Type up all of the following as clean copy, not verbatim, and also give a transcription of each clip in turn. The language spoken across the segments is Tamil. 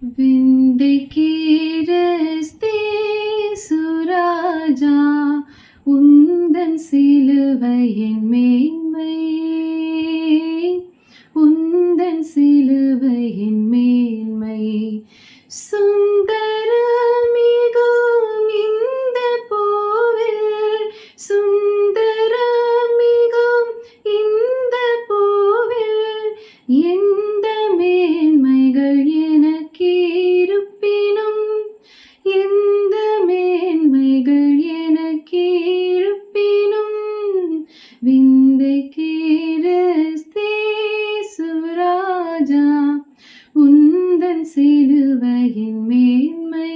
விந்தைக்கீரஸ்தே சுராஜா உந்தன் சிலுவையின் மேன்மை, உந்தன் சிலுவையின் மேன்மை சுந்தரமிகும் இந்த பூவில், சுந்தரமிகும் இந்த பூவில் எந்த மேன்மைகள் எனக்கிருப்பினும், எந்த மேன்மைகள் எனக்கிருப்பினும் விந்தைக்கீரஸ்தே சுராஜா உந்தன் சிலுவையின் மேன்மை,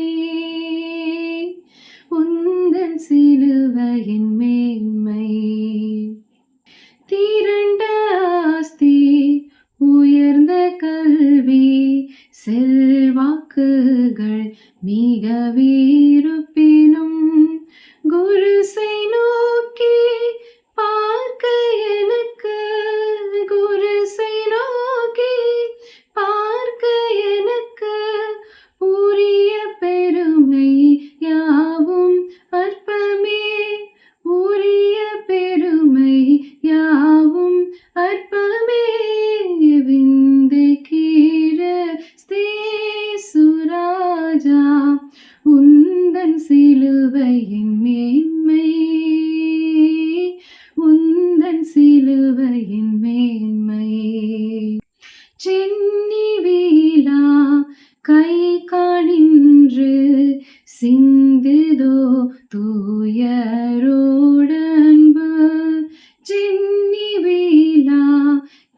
உந்தன் சிலுவையின் மேன்மை. திரண்ட ஆஸ்தி உயர்ந்த கல்வி செல்வாக்குகள் மிகவிருப்பினும் குருசை நோக்கி பார்க்க எனக்கு, குருசை நோக்கி பார்க்க எனக்கு உரிய பெருமை யாவும் அற்பமே, உரிய பெருமை யாவும் அற்பமே. விந்தைக்கீரஸ்தே சுராஜா உந்தன் சிலுவையின் மேன்மை, உந்தன் சிலுவையின் மேன்மை. சென்னி வீலா கை காணின்று சிந்துதோ தூயரோடன்பு, சென்னி வீலா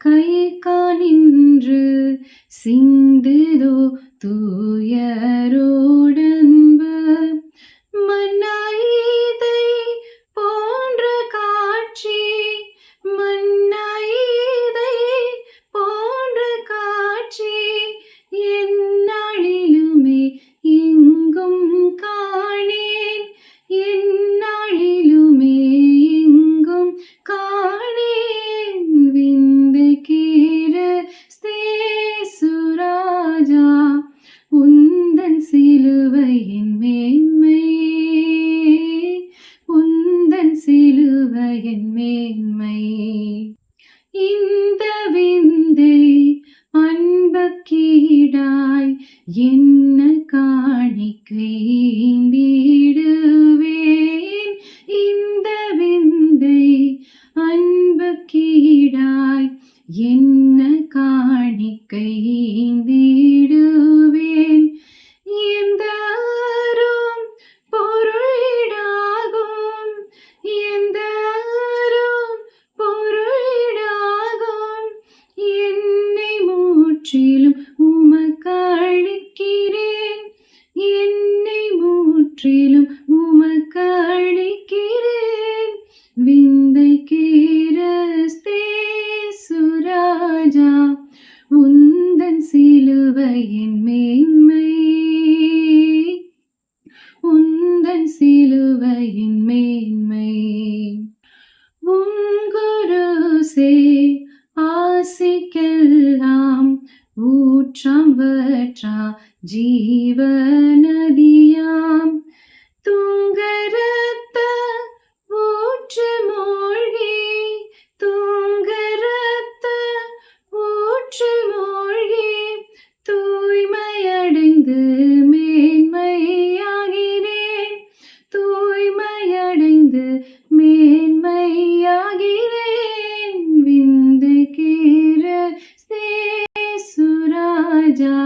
கை காணின்று சிந்துதோ தூயரோடன்பு. மன்னாயிதை போன்ற காட்சி, மன்னாயிதை போன்ற காட்சி எந்நாளிலுமே எங்கும் காணேன், எந்நாளிலுமே எங்கும் காணேன். விந்தைக்கீரஸ்தே சுராஜா உந்தன் சிலுவையின் மேன்மை, உந்தன் சிலுவையின் மேன்மை. இந்த விந்தை அன்புக்கீடாய் என்ன காணிக்கை ஈந்திடுவேன், இந்த விந்தை அன்புக்கீடாய் என்ன காணிக்கை ஈந்திடுவேன். எந்த அரும் பொருளிடாகும், எந்த அரும் பொருளிடாகும் என்னை முற்றிலும் உமக்களிக்கிறேன், என்னை முற்றிலும் உமக்களிக்கிறேன். விந்தைக்கீரஸ்தே சுராஜா உந்தன் சிலுவையின் மேன்மை, உந்தன் சிலுவையின் மேன்மை. உங்குருசே ஆசிக்கெல்லாம் ஊற்றாம் வற்றா ஜீவநதியாம், தூங்கரத்த ஊற்று மூழ்கி, தூங்கரத்த ஊற்று மூழ்கி தூய்மையடைந்து மேன்மையாகிறேன், தூய்மையடைந்து மேன்மையாகிறேன். விந்தைக்கீரஸ்தே சுராஜா